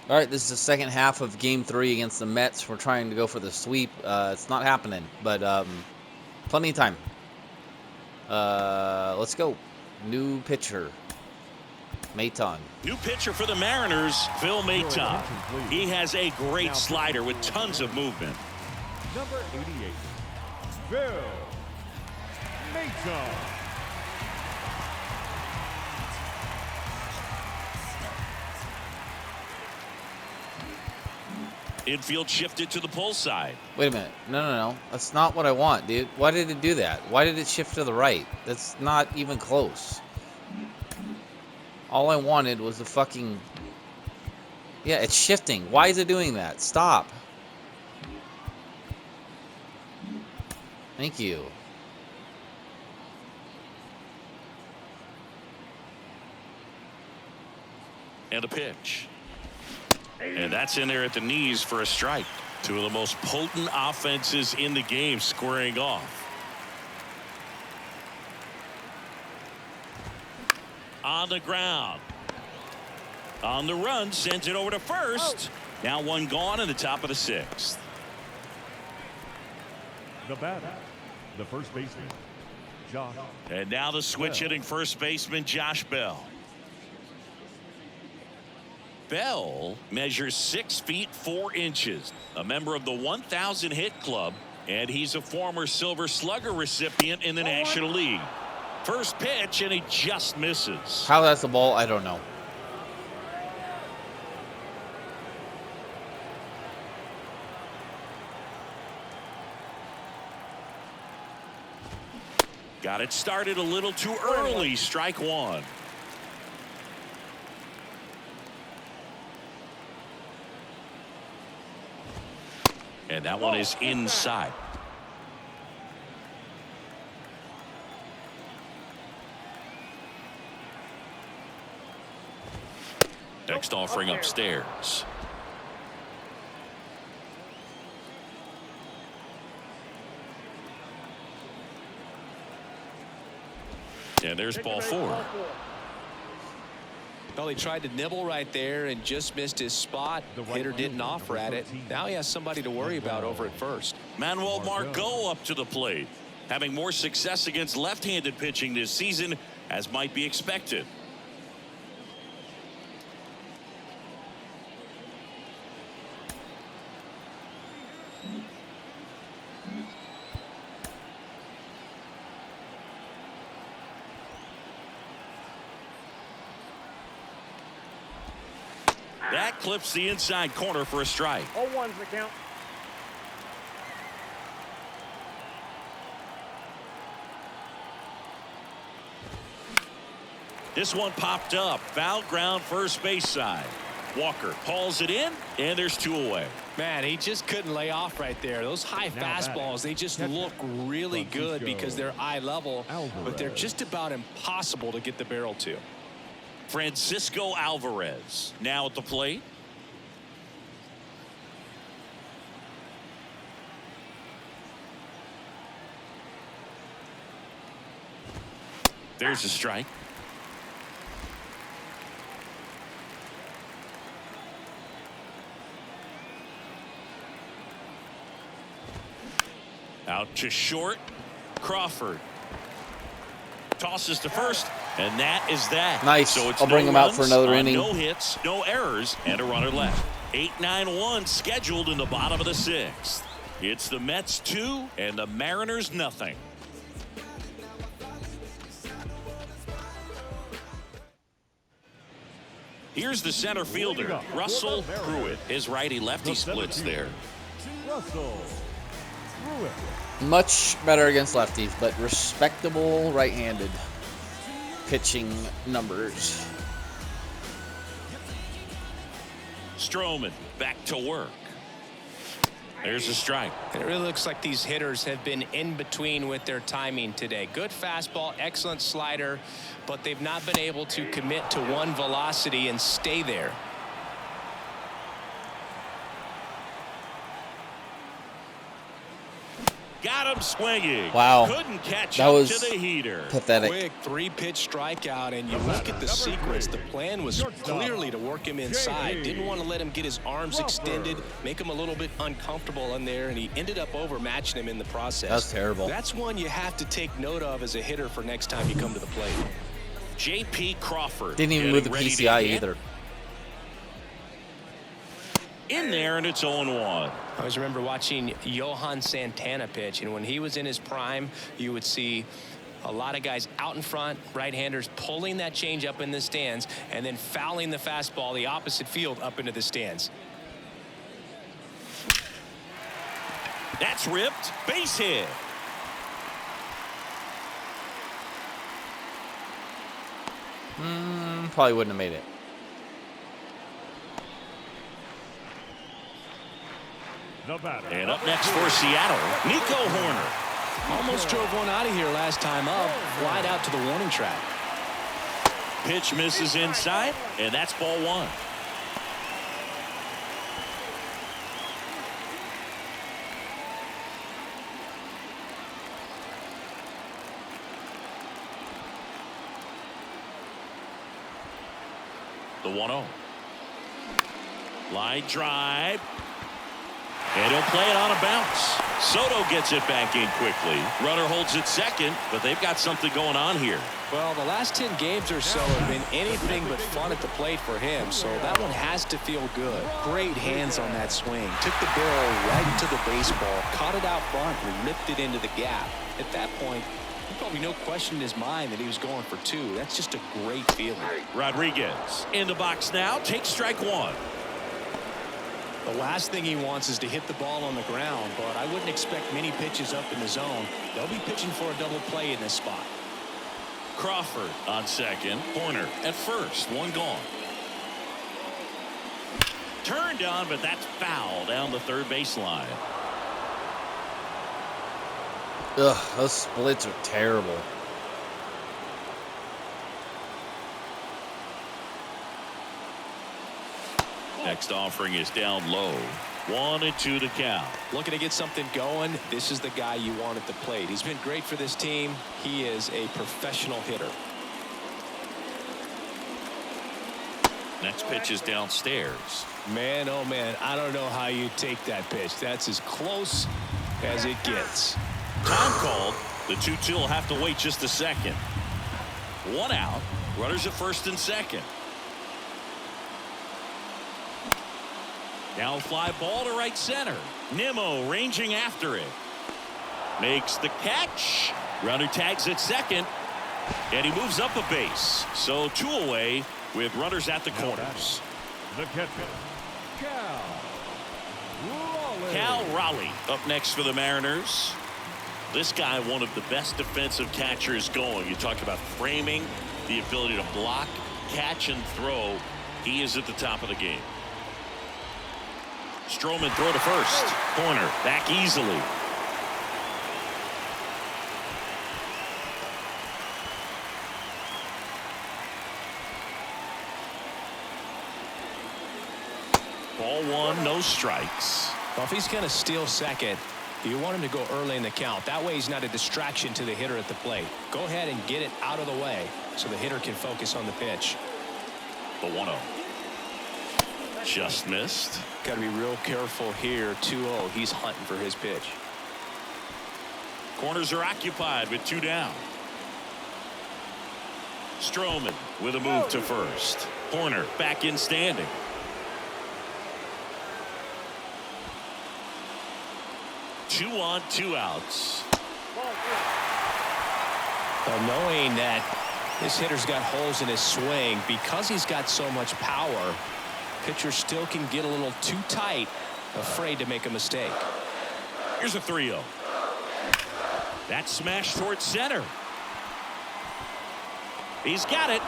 All right, this is the second half of Game 3 against the Mets. We're trying to go for the sweep. It's not happening, but plenty of time. Let's go. New pitcher, Maton. New pitcher for the Mariners, Phil Maton. He has a great slider with tons of movement. Number 88, Phil Maton. Infield shifted to the pull side. Wait a minute. No. That's not what I want, dude. Why did it do that? Why did it shift to the right? That's not even close. All I wanted was the fucking... Yeah, it's shifting. Why is it doing that? Stop. Thank you. And a pitch. And that's in there at the knees for a strike. Two of the most potent offenses in the game squaring off. On the ground. On the run, sends it over to first. Now one gone in the top of the sixth. The batter, the first baseman, Josh. And now the switch hitting first baseman Josh Bell. Bell measures 6 feet 4 inches, a member of the 1,000 hit club, and he's a former Silver Slugger recipient in the National League. First pitch, and he just misses. How that's the ball, I don't know. Got it started a little too early. Strike one. And that one is inside. Next offering upstairs. And there's ball 4. Well, he tried to nibble right there and just missed his spot. The hitter didn't offer at it. Now he has somebody to worry about over at first. Manuel Margot up to the plate, having more success against left-handed pitching this season, as might be expected. That clips the inside corner for a strike. 0-1's the count. This one popped up. Foul ground first base side. Walker hauls it in, and there's 2 away. Man, he just couldn't lay off right there. Those high fastballs, they just look really good because they're eye level, but they're just about impossible to get the barrel to. Francisco Alvarez now at the plate. There's a strike. Out to short. Crawford tosses to first, and that is that. Nice. So it's I'll bring him out for another inning. No hits, no errors, and a runner left. 8-9-1 scheduled in the bottom of the 6th. It's the Mets 2 and the Mariners nothing. Here's the center fielder, Russell Pruitt. His righty-lefty splits there. Russell Pruitt. Much better against lefties, but respectable right-handed pitching numbers. Stroman back to work. There's a strike. It really looks like these hitters have been in between with their timing today. Good fastball, excellent slider, but they've not been able to commit to one velocity and stay there. Got him swinging. Wow. Couldn't catch That up was to the heater. pathetic. Quick 3-pitch strikeout, and you look at the sequence. The plan was clearly to work him inside. Didn't want to let him get his arms extended, make him a little bit uncomfortable in there, and he ended up overmatching him in the process. That's terrible. That's one you have to take note of as a hitter for next time you come to the plate. J.P. Crawford. Didn't even move the getting ready to PCI hit. either. In there, and it's 0-1. I always remember watching Johan Santana pitch, and when he was in his prime, you would see a lot of guys out in front, right-handers pulling that change up in the stands and then fouling the fastball the opposite field up into the stands. That's ripped. Base hit. Probably wouldn't have made it. The batter. And up next for Seattle, Nico Horner. Almost drove one out of here last time up, wide out to the warning track. Pitch misses inside, and that's ball one. The 1-0. Line drive. And he'll play it on a bounce. Soto gets it back in quickly. Runner holds it second, but they've got something going on here. Well, the last 10 games or so have been anything but fun at the plate for him, so that one has to feel good. Great hands on that swing. Took the barrel right into the baseball, caught it out front, and ripped it into the gap. At that point, there's probably no question in his mind that he was going for two. That's just a great feeling. Rodriguez in the box now. Takes strike one. The last thing he wants is to hit the ball on the ground, but I wouldn't expect many pitches up in the zone. They'll be pitching for a double play in this spot. Crawford on second. Horner at first. One gone. Turned on, but that's foul down the third baseline. Ugh, those splits are terrible. Next offering is down low. 1-2 to count. Looking to get something going. This is the guy you want at the plate. He's been great for this team. He is a professional hitter. Next pitch is downstairs. Man, oh man, I don't know how you take that pitch. That's as close as it gets. Time called. The 2-2 will have to wait just a second. One out. Runners at first and second. Now fly ball to right center. Nimmo ranging after it. Makes the catch. Runner tags at second. And he moves up a base. So two away with runners at the corners. The catcher, Cal Raleigh up next for the Mariners. This guy, one of the best defensive catchers going. You talk about framing, the ability to block, catch, and throw. He is at the top of the game. Stroman throw to first. Corner back easily. Ball one, no strikes. Well, if he's going to steal second, you want him to go early in the count. That way he's not a distraction to the hitter at the plate. Go ahead and get it out of the way so the hitter can focus on the pitch. The 1-0. Just missed. Got to be real careful here. 2-0. He's hunting for his pitch. Corners are occupied with two down. Stroman with a move to first. Horner back in standing. Two on, two outs. Well, knowing that this hitter's got holes in his swing, because he's got so much power, pitcher still can get a little too tight, afraid to make a mistake. Here's a 3-0. That smash towards center. He's got it.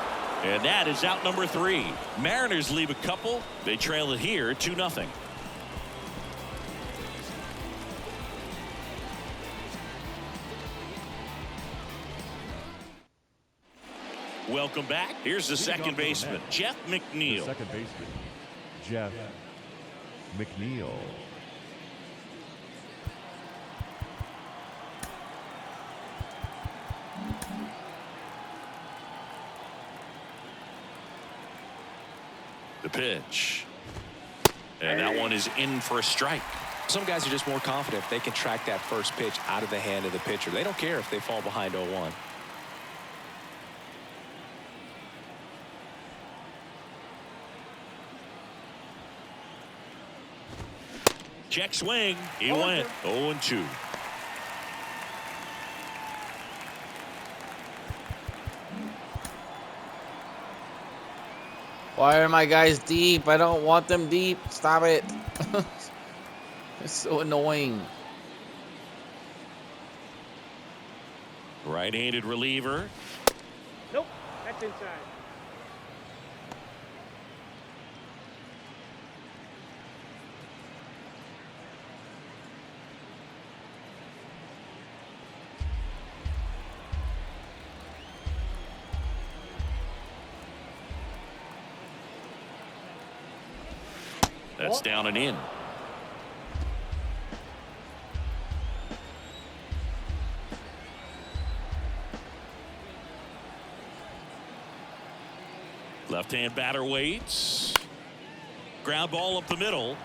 And that is out number 3. Mariners leave a couple. They trail it here 2-0. Welcome back. Here's the second baseman, Jeff McNeil. Second baseman, Jeff McNeil. The pitch. And that one is in for a strike. Some guys are just more confident if they can track that first pitch out of the hand of the pitcher. They don't care if they fall behind 0-1. Check swing. He went 0-2. Why are my guys deep? I don't want them deep. Stop it. It's so annoying. Right-handed reliever. Nope, that's inside. That's down and in. Left-hand batter waits. Ground ball up the middle.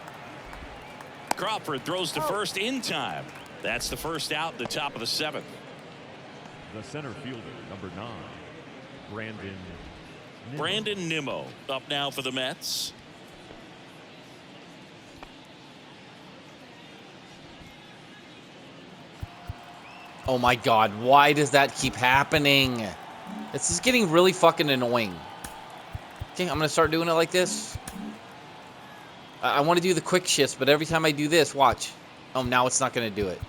Crawford throws to first in time. That's the first out in the top of the 7th. The center fielder, number 9, Brandon Nimmo up now for the Mets. Oh my god, why does that keep happening? This is getting really fucking annoying. Okay, I'm gonna start doing it like this. I want to do the quick shifts, but every time I do this, watch. Oh, now it's not gonna do it.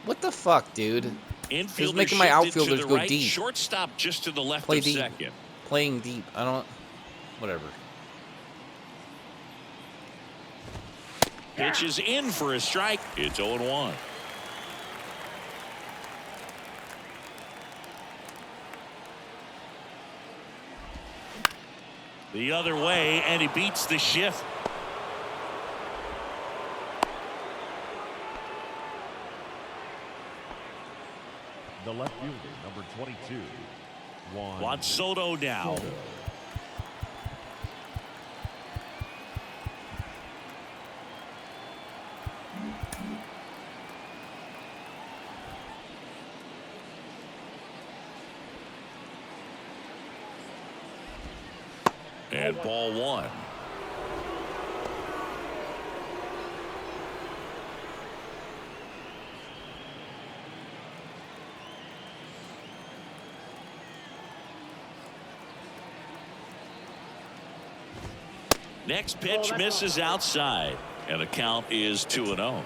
What the fuck, dude? Infielder making my shifted outfielders to the go right. deep. Shortstop just to the left Play of deep. second. Playing deep. I don't... Whatever. Pitch is in for a strike. It's 0-1. The other way, and he beats the shift. the left fielder, number 22, Juan Soto now. And ball 1. Next pitch misses outside, and the count is 2-0.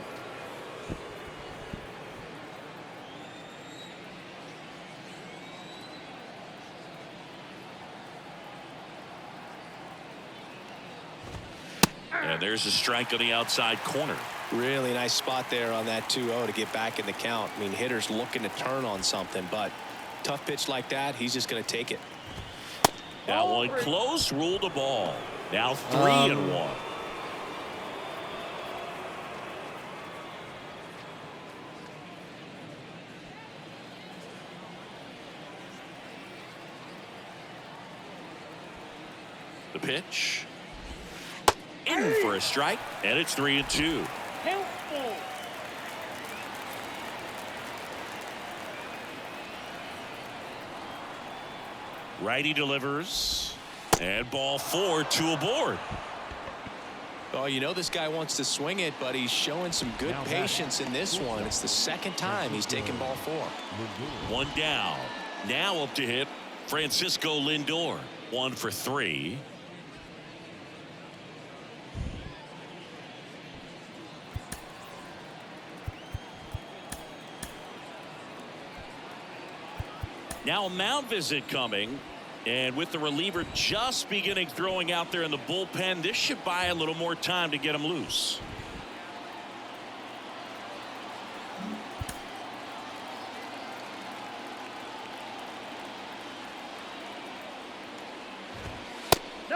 And there's a strike on the outside corner. Really nice spot there on that 2-0 to get back in the count. I mean, hitters looking to turn on something, but tough pitch like that, he's just going to take it. That one close, ruled a ball. Now 3-1. The pitch. In for a strike, and it's 3-2. Helpful. Righty delivers, and ball 4, 2 aboard. Oh, you know this guy wants to swing it, but he's showing some good patience in this one. It's the second time he's taken ball 4. One down. Now up to hit Francisco Lindor. 1 for 3. Now a mound visit coming, and with the reliever just beginning throwing out there in the bullpen, this should buy a little more time to get him loose.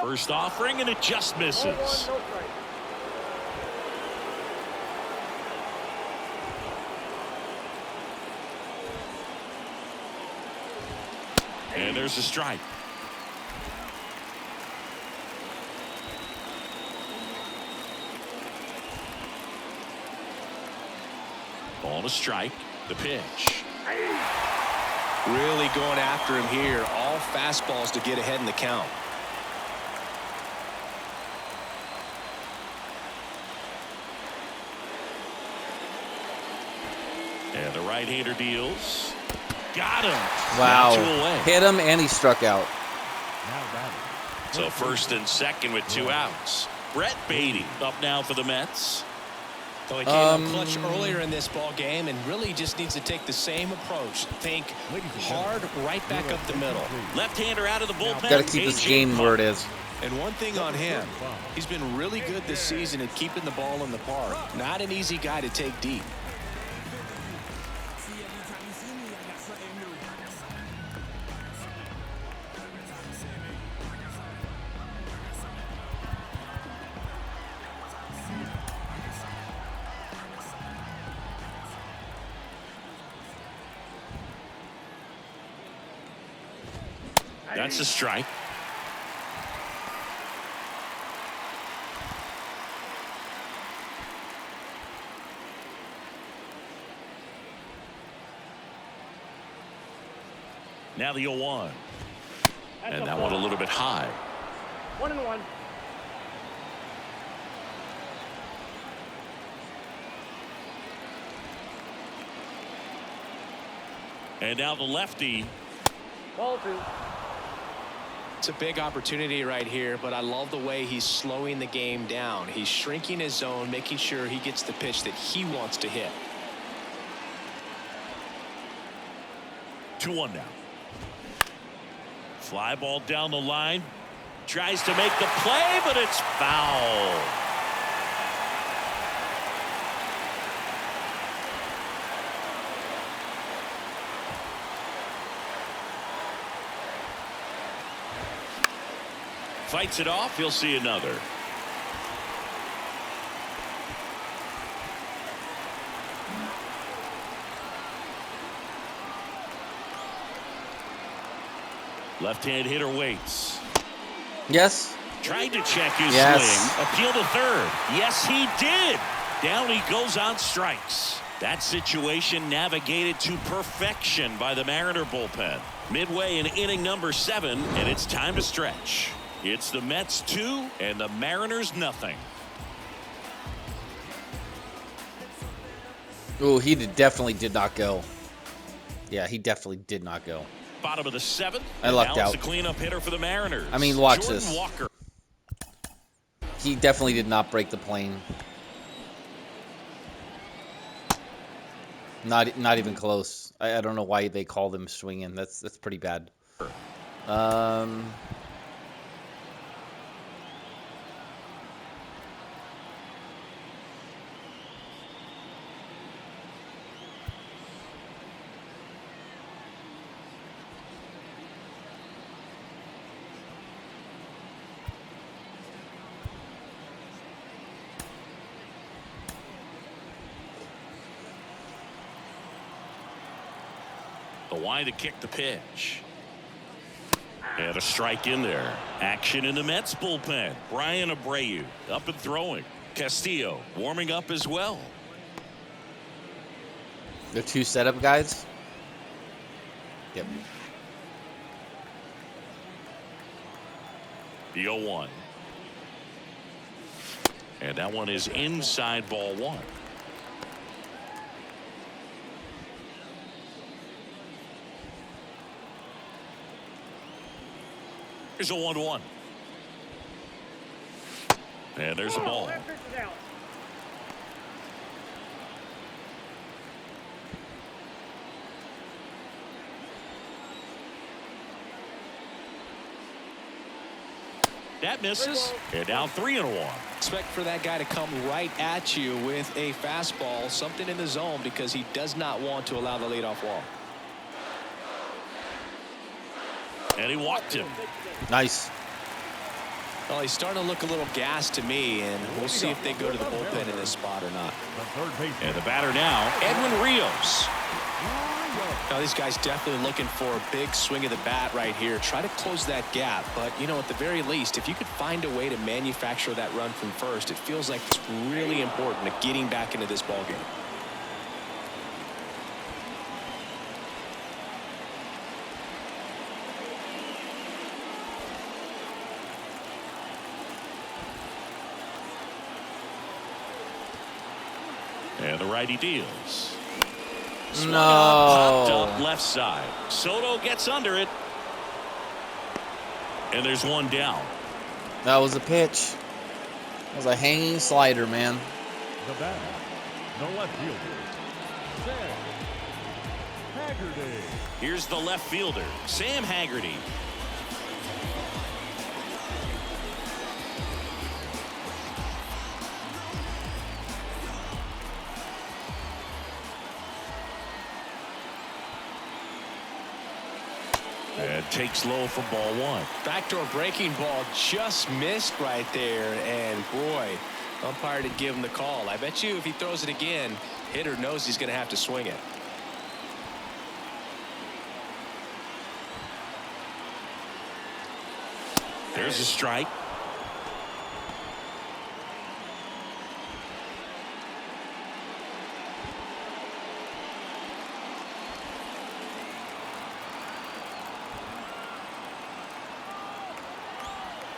First offering, and it just misses. And there's a strike. Called a strike. The pitch. Really going after him here. All fastballs to get ahead in the count. And the right-hander deals. Got him. Wow. Now 2 away. Hit him and he struck out. So first and second with 2 outs. Brett Beatty up now for the Mets. Well, he came up clutch earlier in this ball game and really just needs to take the same approach. Think hard right back up the middle. Left-hander out of the bullpen. Got to keep this game where it is. And one thing on him, he's been really good this season at keeping the ball in the park. Not an easy guy to take deep. That's a strike. Now the 0-1. And that one a little bit high. 1-1. And now the lefty. Ball 2. It's a big opportunity right here, but I love the way he's slowing the game down. He's shrinking his zone, making sure he gets the pitch that he wants to hit. 2-1 now. Fly ball down the line. Tries to make the play, but it's foul. Fights it off. He'll see another. Left-hand hitter waits. Yes. Tried to check his Yes. swing. Appeal to third. Yes, he did. Down he goes on strikes. That situation navigated to perfection by the Mariner bullpen. Midway in inning number 7, and it's time to stretch. It's the Mets 2 and the Mariners nothing. Oh, he definitely did not go. Yeah, he definitely did not go. Bottom of the 7th. I lucked now out. It's the cleanup hitter for the Mariners. I mean, watch Jordan this. Walker. He definitely did not break the plane. Not even close. I don't know why they called him swinging. That's pretty bad. The line to kick the pitch. And a strike in there. Action in the Mets bullpen. Brian Abreu up and throwing. Castillo warming up as well. The 2 setup guys. Yep. The 0-1. And that one is inside ball 1. Here's a 1-1. And there's a ball. That pitch is out. That misses. And now 3-1. Expect for that guy to come right at you with a fastball, something in the zone, because he does not want to allow the leadoff walk. And he walked him. Nice. Well, he's starting to look a little gassed to me, and we'll see if they go to the bullpen in this spot or not. And the batter now, Edwin Rios. Now, these guys definitely looking for a big swing of the bat right here. Try to close that gap, but, you know, at the very least, if you could find a way to manufacture that run from first, it feels like it's really important to getting back into this ballgame. And the righty deals. Swung No. on, popped up left side. Soto gets under it. And there's one down. That was a pitch. That was a hanging slider, man. The batter, the left fielder, Sam Haggerty. Here's the left fielder, Sam Haggerty. And takes low for ball one. Backdoor breaking ball just missed right there, and boy, umpire did give him the call. I bet you if he throws it again, hitter knows he's going to have to swing it. There's a strike.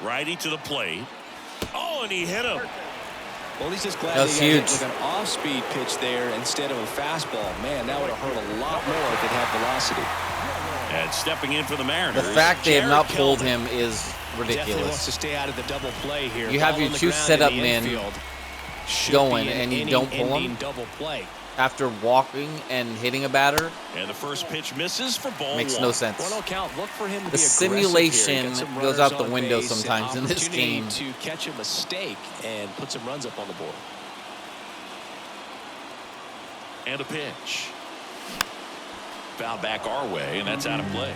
Righty to the plate. Oh, and he hit him. Well, he's just glad That's he got hit huge. with an off-speed pitch there instead of a fastball. Man, that would have hurt a lot more if it had velocity. And stepping in for the Mariners. The fact they have not Jared pulled Kelvin. him is Definitely wants ridiculous. to stay out of the double play here. You have Ball your on the two ground setup in the men infield. Should going, be an and you don't pull 'em? inning-ending double play. After walking and hitting a batter, And the first pitch misses for ball makes one. no sense. Well, no count. Look for him to The be aggressive here. simulation Get some goes runners out the on window base, an sometimes in this opportunity game. to catch a mistake and put some runs up on the board. And a pitch. Foul back our way, and that's out of play.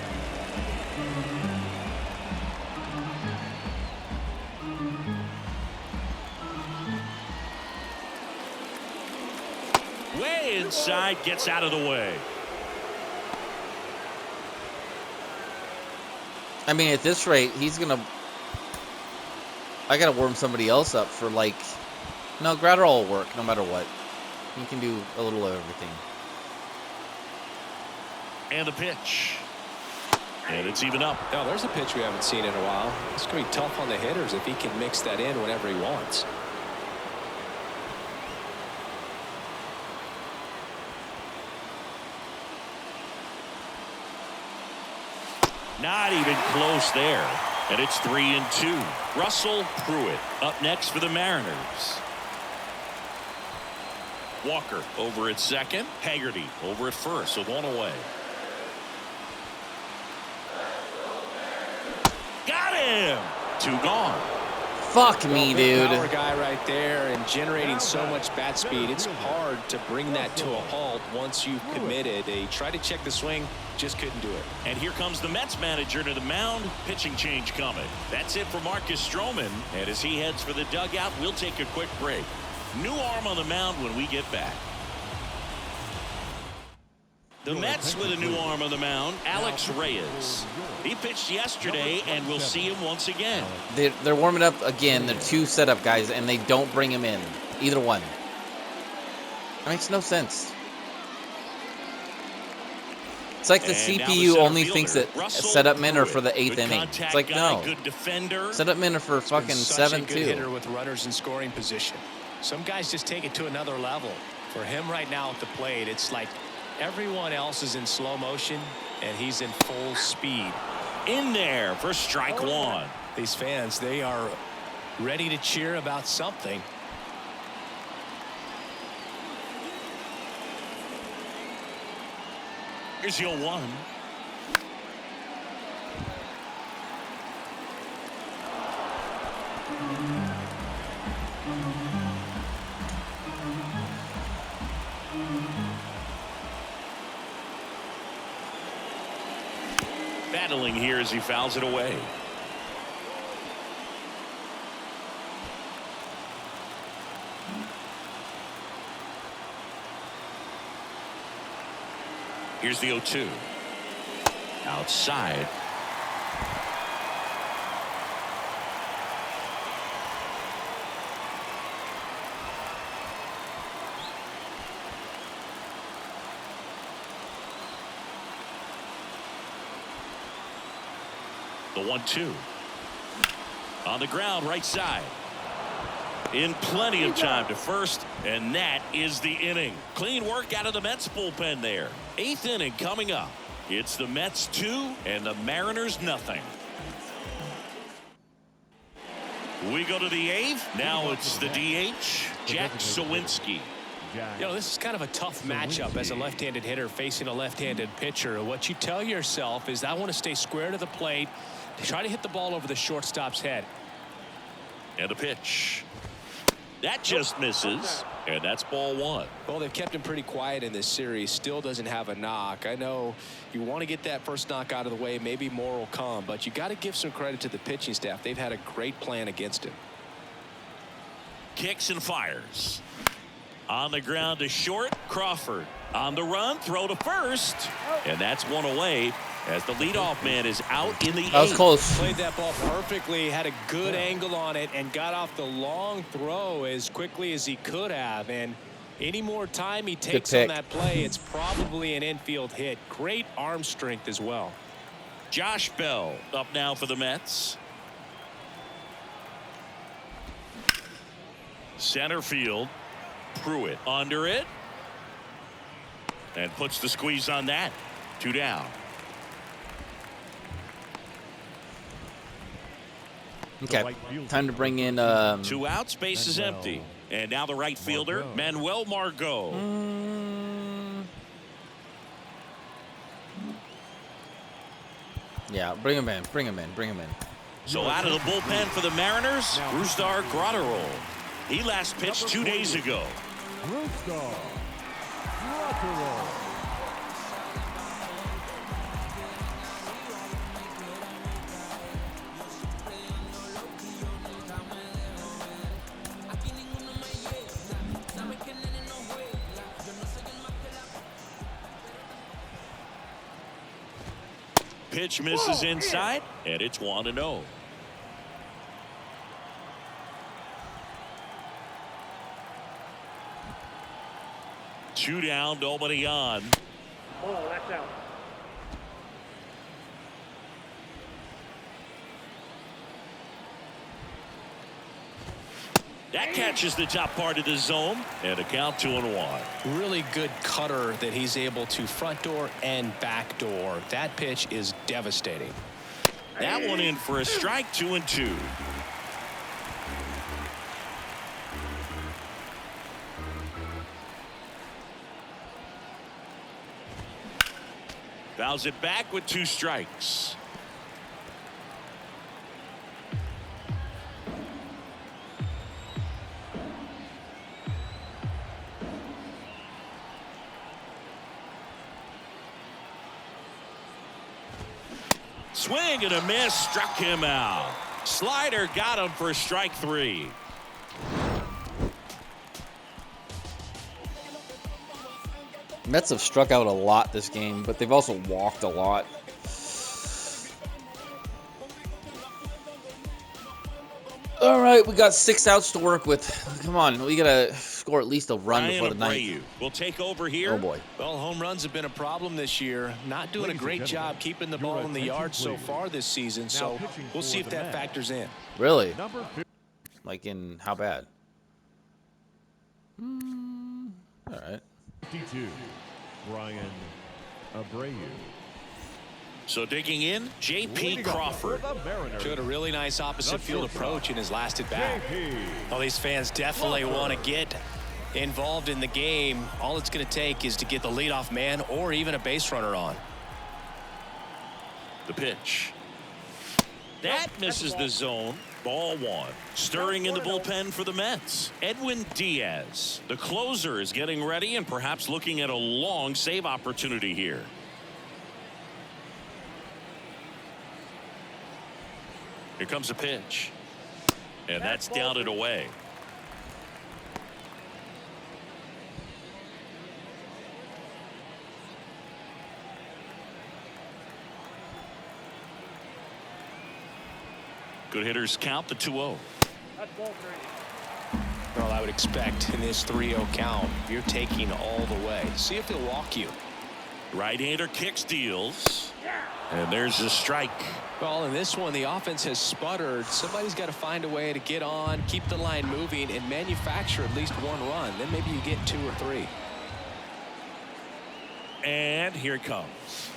Way inside, gets out of the way. I mean, at this rate, he's gonna. I gotta warm somebody else up for like. No, Gratterall will work no matter what. He can do a little of everything. And a pitch. And it's even up. Now, there's a pitch we haven't seen in a while. It's going to be tough on the hitters if he can mix that in whenever he wants. Not even close there. And it's 3-2. Russell Pruitt up next for the Mariners. Walker over at second. Haggerty over at first with one away. Got him. Two gone. Fuck me, Big dude. power guy right there and generating so much bat speed. It's hard to bring that to a halt once you've committed. They tried to check the swing, just couldn't do it. And here comes the Mets manager to the mound. Pitching change coming. That's it for Marcus Stroman. And as he heads for the dugout, we'll take a quick break. New arm on the mound when we get back. The Mets with a new arm on the mound, Alex Reyes. He pitched yesterday, and we'll see him once again. They're warming up again. They're two setup guys, and they don't bring him in. Either one. That makes no sense. It's like the And now the CPU center only fielder, thinks that Russell setup men are for the Pruitt. eighth Good inning. contact It's like, guy, no. Good defender. Setup men are for fucking Such a good 7-2. hitter with runners in scoring position. Some guys just take it to another level. For him right now at the plate, it's like everyone else is in slow motion and he's in full speed. In there for strike one. These fans, they are ready to cheer about something. Here's your one. Battling here as he fouls it away. Here's the 0-2. Outside. The 1-2. On the ground, right side. in plenty of time to first, and that is the inning. Clean work out of the Mets bullpen there. 8th inning coming up. It's the Mets 2 and the Mariners nothing. We go to the 8th. Now it's the DH, Jack Sawinski. You know, this is kind of a tough matchup as a left-handed hitter facing a left-handed pitcher. What you tell yourself is, I want to stay square to the plate, try to hit the ball over the shortstop's head. And the pitch. That just misses, and that's ball 1. Well, they've kept him pretty quiet in this series. Still doesn't have a knock. I know you want to get that first knock out of the way. Maybe more will come, but you got to give some credit to the pitching staff. They've had a great plan against him. Kicks and fires. On the ground to short, Crawford. On the run, throw to first, and that's one away as the leadoff man is out in the 8th. That was close. Played that ball perfectly, had a good angle on it, and got off the long throw as quickly as he could have. And any more time he takes on that play, it's probably an infield hit. Great arm strength as well. Josh Bell up now for the Mets. Center field. Pruitt under it. And puts the squeeze on that. 2 down. Okay, time to bring in 2 outs, base is empty. And now the right fielder, Manuel Margot. Yeah, bring him in, bring him in, bring him in. So out of the bullpen for the Mariners, Brusdar Graterol. He last pitched 2 days ago. Brusdar Graterol. Pitch misses inside, and it's 1-0. Two down, nobody on. Oh, that's out. That catches the top part of the zone, and a count 2-1. Really good cutter that he's able to front door and back door. That pitch is devastating. That one in for a strike. 2-2. Fouls it back with 2 strikes. Swing and a miss, struck him out. Slider got him for strike 3. Mets have struck out a lot this game, but they've also walked a lot. All right, we got 6 outs to work with. Come on, we gotta score at least a run before the ninth. Will take over here. Oh boy. Well, home runs have been a problem this year. Not doing a great job keeping the ball in the yard so far this season. So we'll see if that factors in. Really? Like in how bad? All right. 52, Brian Abreu. So digging in, J.P. Crawford. Showed a really nice opposite field approach in his last at bat. Well, these fans definitely want to get involved in the game. All it's going to take is to get the leadoff man or even a base runner on. The pitch. That misses the zone. Ball 1. Stirring in the bullpen for the Mets, Edwin Diaz. The closer is getting ready and perhaps looking at a long save opportunity here. Here comes a pitch. And that's down and away. Good hitters count the 2-0. That's ball 3. Well, I would expect in this 3-0 count, you're taking all the way. See if they'll walk you. Right-hander kicks, deals. And there's a strike. Well, in this one, the offense has sputtered. Somebody's got to find a way to get on, keep the line moving, and manufacture at least one run. Then maybe you get 2 or 3. And here it comes.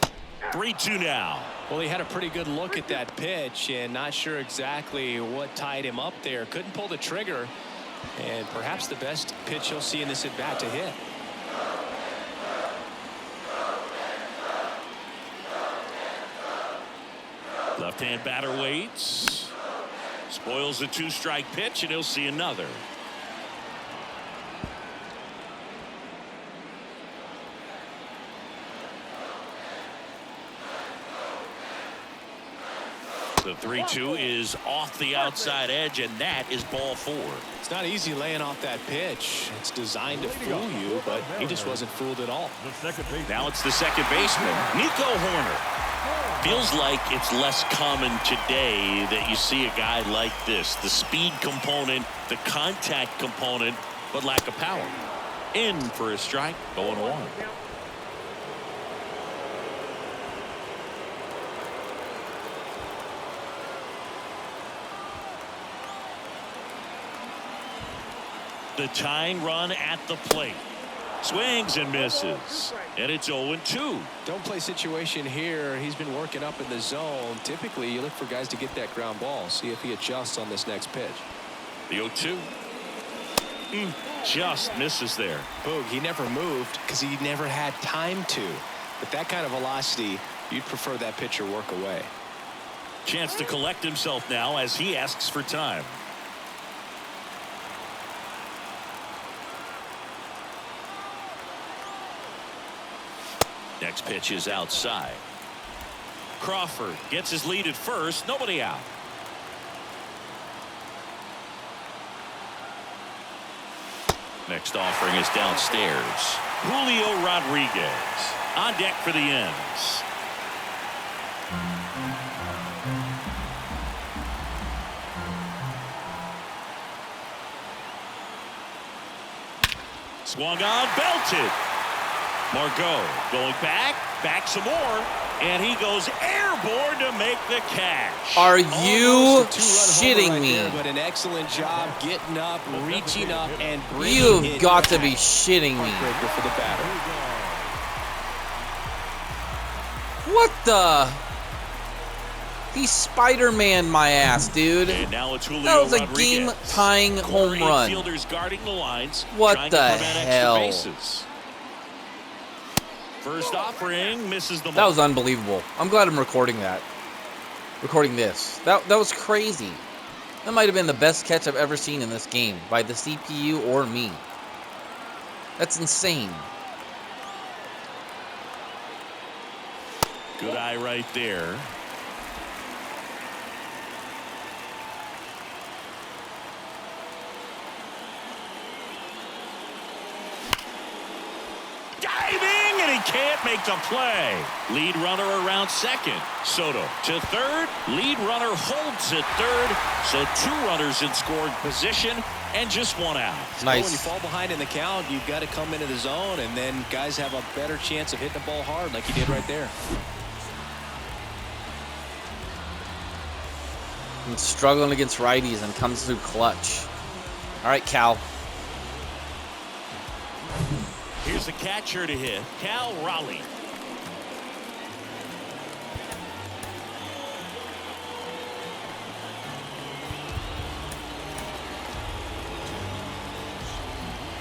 3-2 now. Well, he had a pretty good look at that pitch and not sure exactly what tied him up there. Couldn't pull the trigger, and perhaps the best pitch he'll see in this at bat to hit. Left-hand batter waits. Spoils the 2-strike pitch, and he'll see another. The 3-2 is off the outside edge, and that is ball 4. It's not easy laying off that pitch. It's designed to fool you, but he just wasn't fooled at all. Now it's the second baseman, Nico Horner. Feels like it's less common today that you see a guy like this. The speed component, the contact component, but lack of power. In for a strike, 0-1. The tying run at the plate. Swings and misses. And it's 0-2. Don't play situation here. He's been working up in the zone. Typically, you look for guys to get that ground ball. See if he adjusts on this next pitch. The 0-2. Just misses there. Boog, he never moved because he never had time to. But that kind of velocity, you'd prefer that pitcher work away. Chance to collect himself now as he asks for time. Next pitch is outside. Crawford gets his lead at first. Nobody out. Next offering is downstairs. Julio Rodriguez on deck for the ends. Swung on, belted. Margot going back some more, and he goes airborne to make the catch. Are you shitting me? There, but an excellent job getting up, reaching up, and bringing You've it got to back. be shitting me. Heartbreaker for the batter. What the? He Spider-Man my ass, dude. And now it's Julio That was a Rodriguez. game-tying home run. Fielders guarding the lines. What trying the to prevent hell? Extra bases. First offering misses the mark. That was unbelievable. I'm glad I'm recording that. Recording this. That was crazy. That might have been the best catch I've ever seen in this game by the CPU or me. That's insane. Good eye right there. Diving, and he can't make the play. Lead runner around second. Soto to third. Lead runner holds at third. So 2 runners in scoring position and just 1 out. Nice. When you fall behind in the count, you've got to come into the zone, and then guys have a better chance of hitting the ball hard like he did right there. He's struggling against righties and comes through clutch. All right, Cal. Here's the catcher to hit, Cal Raleigh.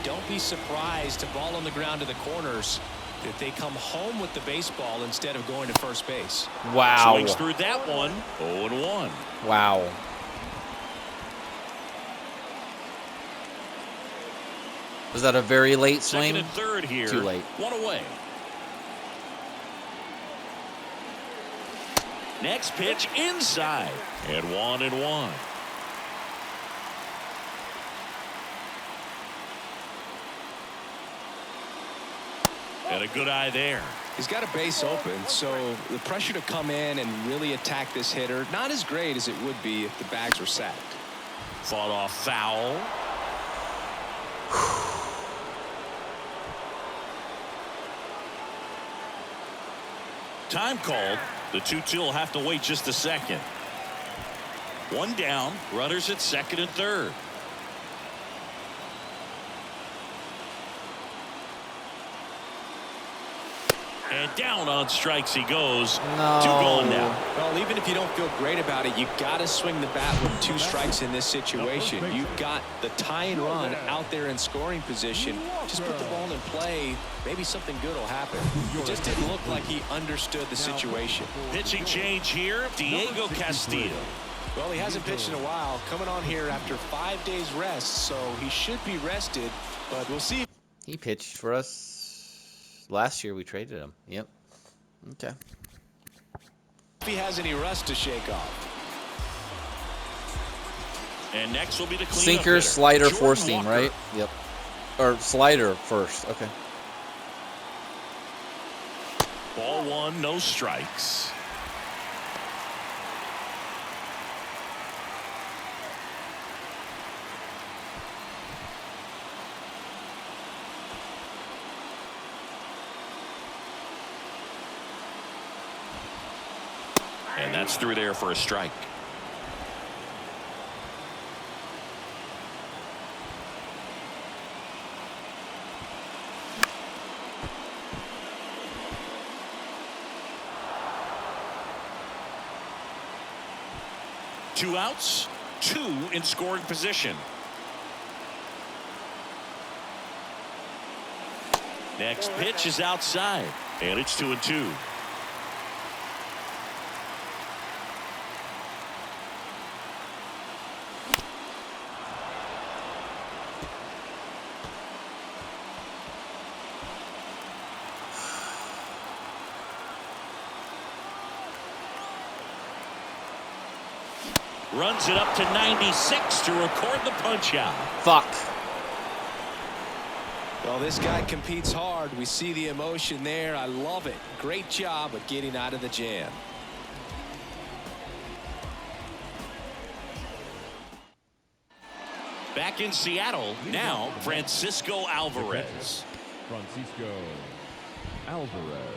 Don't be surprised to ball on the ground to the corners if they come home with the baseball instead of going to first base. Wow. Swings through that one. 0-1. Wow. Was that a very late swing? Second and third here. Too late. 1 away. Next pitch inside. And 1-1. And a good eye there. He's got a base open, so the pressure to come in and really attack this hitter, not as great as it would be if the bags were sacked. Fought off foul. Time called. The 2-2 will have to wait just a second. One down, runners at second and third. And down on strikes he goes. No. 2 gone now. Well, even if you don't feel great about it, you got to swing the bat with 2 strikes in this situation. You've got the tying run out there in scoring position. Just put the ball in play. Maybe something good will happen. It just didn't look like he understood the situation. Pitching change here, Diego Castillo. Well, he hasn't pitched in a while. Coming on here after 5 days rest, so he should be rested. But we'll see. He pitched for us last year. We traded him. Yep. Okay. If he has any rust to shake off. And next will be the cleanup Sinker, hitter, slider, Jordan four seam, Walker. right? Yep. Or slider first. Okay. Ball 1, no strikes. And that's through there for a strike. Two outs, 2 in scoring position. Next pitch is outside, and it's 2-2. Runs it up to 96 to record the punch out. Fuck. Well, this guy competes hard. We see the emotion there. I love it. Great job of getting out of the jam. Back in Seattle, now Francisco Alvarez. Francisco Alvarez.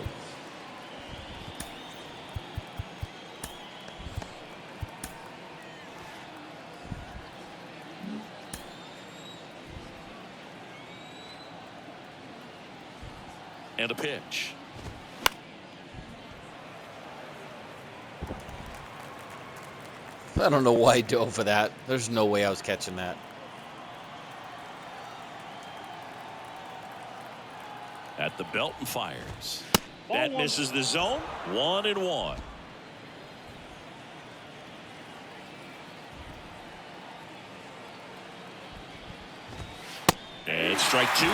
And a pitch. I don't know why I dove for that. There's no way I was catching that. At the belt and fires. That misses the zone. 1-1. And strike 2.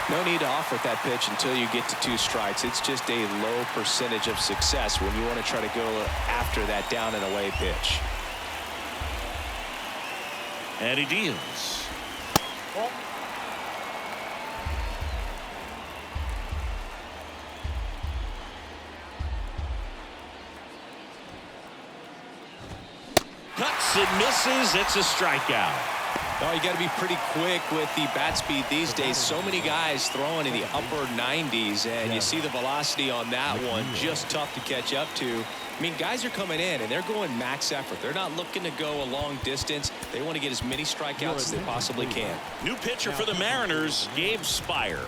No need to offer that pitch until you get to 2 strikes. It's just a low percentage of success when you want to try to go after that down and away pitch. And he deals. Cuts and misses. It's a strikeout. Oh, you got to be pretty quick with the bat speed these days. So many guys throwing in the upper 90s, and you see the velocity on that one. Just tough to catch up to. I mean, guys are coming in, and they're going max effort. They're not looking to go a long distance. They want to get as many strikeouts as they possibly can. New pitcher for the Mariners, Gabe Spire.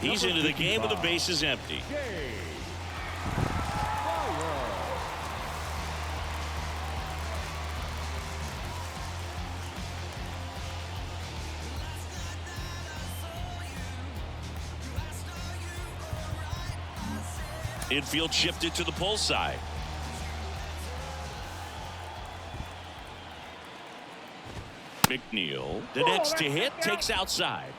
He's into the game with the bases empty. Infield shifted to the pull side. McNeil, the next to hit, takes outside.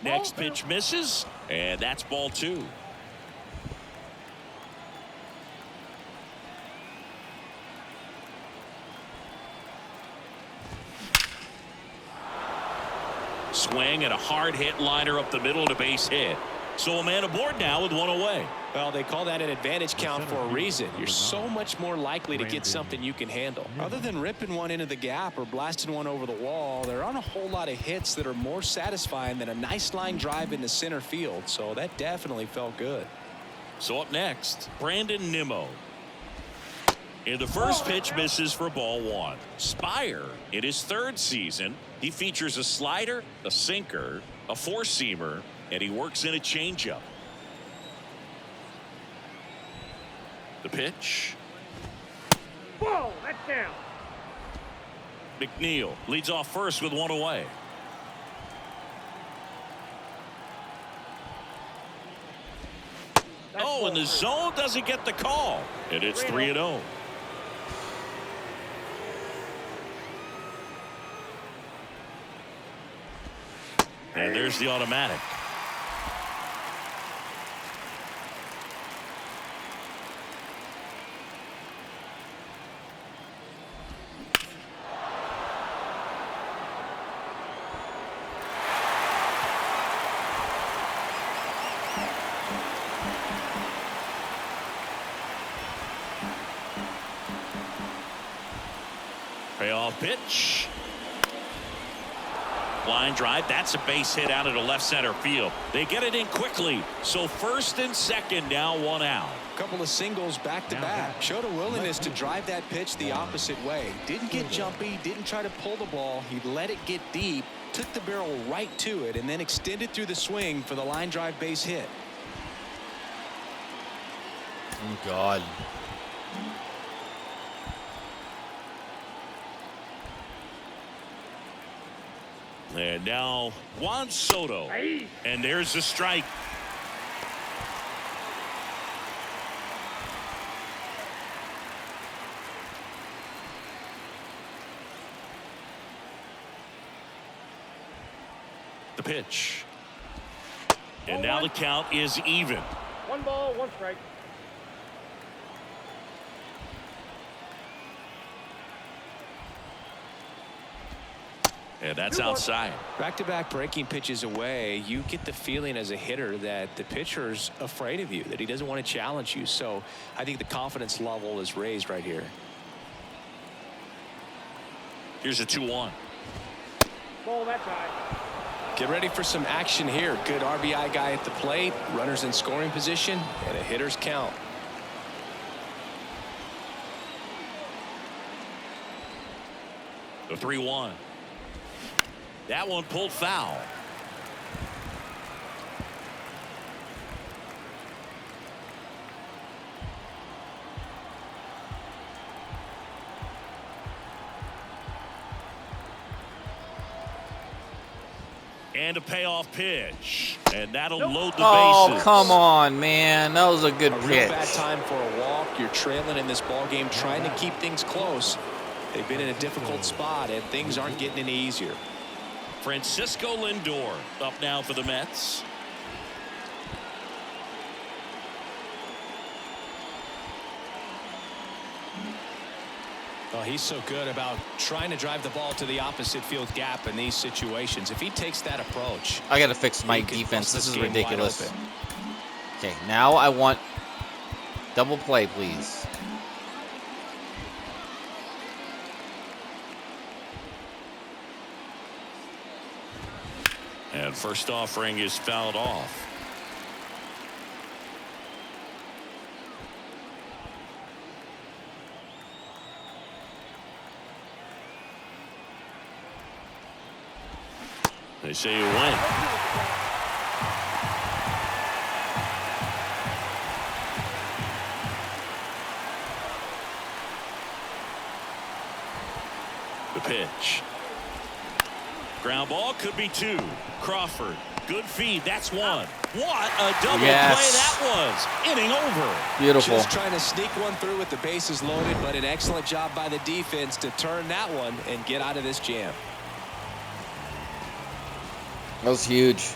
Next pitch misses, and that's ball 2. Swing and a hard hit liner up the middle to base hit. So a man aboard now with one away. Well, they call that an advantage count for a reason. You're so much more likely to get something you can handle. Other than ripping one into the gap or blasting one over the wall, there aren't a whole lot of hits that are more satisfying than a nice line drive into center field. So that definitely felt good. So up next, Brandon Nimmo. And the first pitch misses for ball one. Spire, in his third season, he features a slider, a sinker, a four-seamer, and he works in a changeup. The pitch. Whoa, that's down. McNeil leads off first with one away. Oh, and the zone doesn't get the call. And it's 3-0. And there's the automatic. Payoff pitch. Line drive. That's a base hit out into left center field. They get it in quickly. So first and second, now one out. Couple of singles back to back. Showed a willingness to drive that pitch the opposite way. Didn't get jumpy, didn't try to pull the ball. He let it get deep, took the barrel right to it, and then extended through the swing for the line drive base hit. Oh, God. And now Juan Soto. And there's the strike. The pitch. And now the count is even. 1 ball, 1 strike. And that's outside. Back-to-back breaking pitches away, you get the feeling as a hitter that the pitcher's afraid of you, that he doesn't want to challenge you. So I think the confidence level is raised right here. Here's a 2-1. Ball that side. Get ready for some action here. Good RBI guy at the plate, runners in scoring position, and a hitter's count. The 3-1. That one pulled foul. And a payoff pitch. And that'll load the bases. Oh, come on, man. That was a good A real pitch. bad time for a walk. You're trailing in this ball game, trying to keep things close. They've been in a difficult spot, and things aren't getting any easier. Francisco Lindor up now for the Mets. Well, he's so good about trying to drive the ball to the opposite field gap in these situations. If he takes that approach, I got to fix my he can defense. bust This is game wide ridiculous. open. Okay, now I want double play, please. And first offering is fouled off. They say you win. The pitch. Ground ball could be 2. Crawford. Good feed. That's 1. What a double play that was. Inning over. Beautiful. Just trying to sneak one through with the bases loaded, but an excellent job by the defense to turn that one and get out of this jam. That was huge.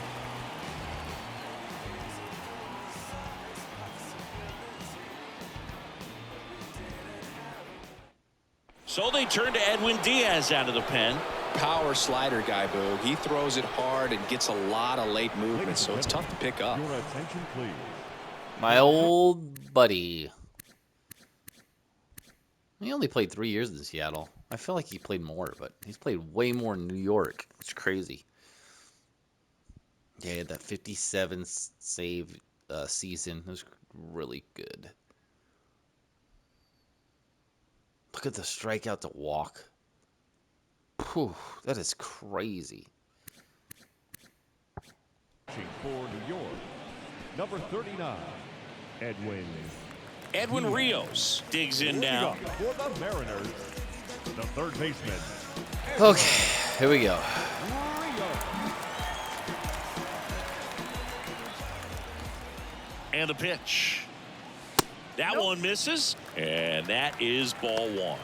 So they turn to Edwin Diaz out of the pen. power slider guy, Boog. He throws it hard and gets a lot of late movement, so it's tough to pick up. Your attention, please. My old buddy. He only played 3 years in Seattle. I feel like he played more, but he's played way more in New York. It's crazy. Yeah, he had that 57 save season. It was really good. Look at the strikeout to walk. Whew, that is crazy. For New York, number 39, Edwin Rios digs in now. For the Mariners, the third baseman. Okay, here we go. And the pitch. That one misses, and that is ball one.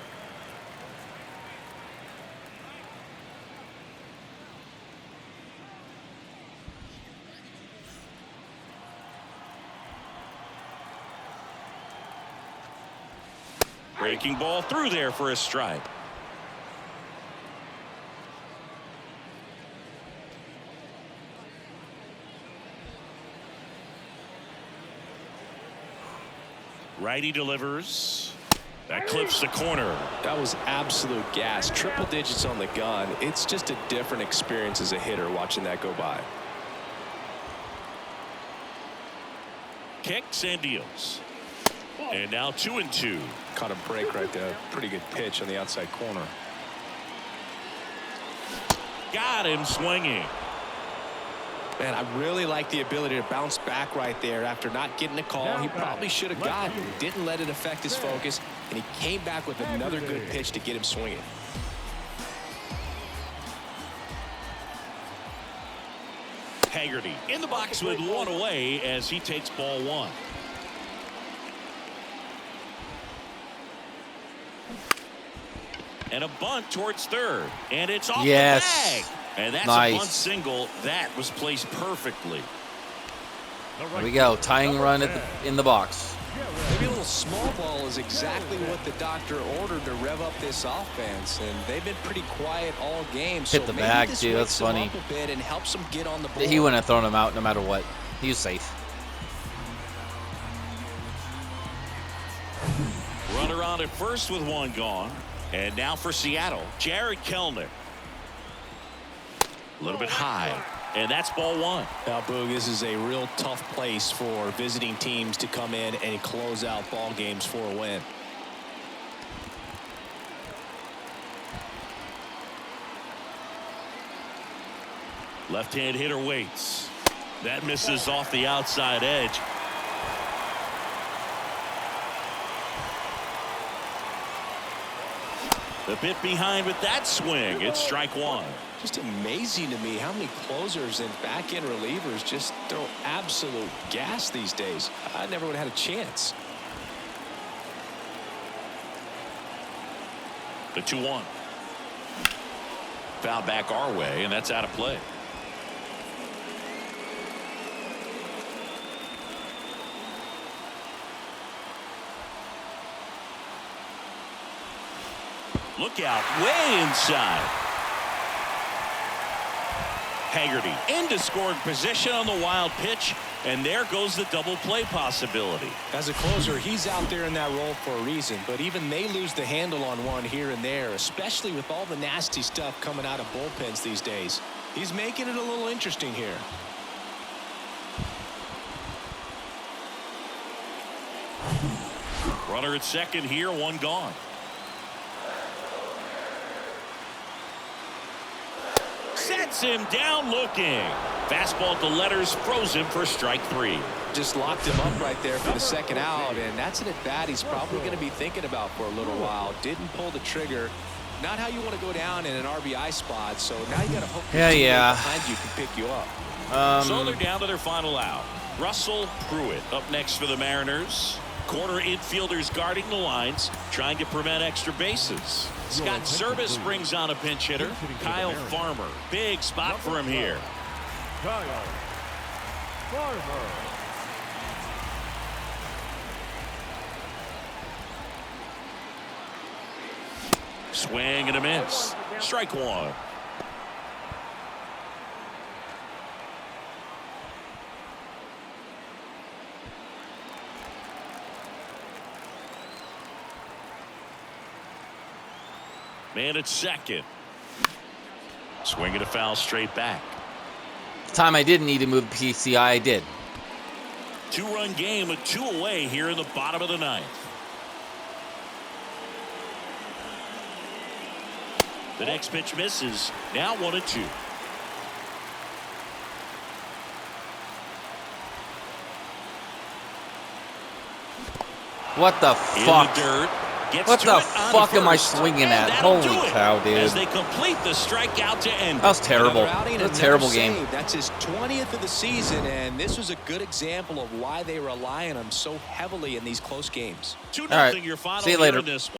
Breaking ball through there for a strike. Righty delivers. That clips the corner. That was absolute gas. Triple digits on the gun. It's just a different experience as a hitter watching that go by. Kicks and deals. And now 2-2. Caught a break right there. Pretty good pitch on the outside corner. Got him swinging. Man, I really like the ability to bounce back right there after not getting a call. He probably should have gotten. Didn't let it affect his focus, and he came back with another good pitch to get him swinging. Haggerty in the box with one away as he takes ball one. And a bunt towards third, and it's off the bag. And that's a bunt single that was placed perfectly. There we go, tying run in the box. Maybe a little small ball is exactly what the doctor ordered to rev up this offense, and they've been pretty quiet all game. Hit the bag too. That's funny. A bit and helps them get on the board. He wouldn't have thrown him out no matter what. He was safe. Runner on at first with one gone. And now for Seattle, Jared Kelenic. A little bit high, and that's ball one. Now, Boog, this is a real tough place for visiting teams to come in and close out ball games for a win. Left-hand hitter waits. That misses off the outside edge. The bit behind with that swing. It's strike one. Just amazing to me how many closers and back-end relievers just throw absolute gas these days. I never would have had a chance. The 2-1. Foul back our way, and that's out of play. Look out, way inside. Haggerty into scoring position on the wild pitch, and there goes the double play possibility. As a closer, he's out there in that role for a reason, but even they lose the handle on one here and there, especially with all the nasty stuff coming out of bullpens these days. He's making it a little interesting here. Runner at second here, one gone. Sets him down looking. Fastball to letters, froze him for strike three. Just locked him up right there for the second out, and that's an at-bat he's probably going to be thinking about for a little while. Didn't pull the trigger. Not how you want to go down in an RBI spot, so now you got to hope your teammate behind you can pick you up. So they're down to their final out. Russell Pruitt up next for the Mariners. Corner infielders guarding the lines, trying to prevent extra bases. Scott Service brings on a pinch hitter. Kyle Farmer. Big spot for him here. Kyle Farmer. Swing and a miss. Strike one. Man at second. Swinging a foul straight back. Time I didn't need to move PCI, I did. 2-run game with 2 away here in the bottom of the 9th. The next pitch misses. Now 1-2. What the In fuck? the dirt. Gets What to the it on fuck am I first, swinging and at? that'll Holy do it cow, dude. As they complete the strikeout to end. That was terrible. Another outing, That was a another terrible game. save. That's his 20th of the season, and this was a good example of why they rely on him so heavily in these close games. 2-0 All right. your final See you here later. in this one.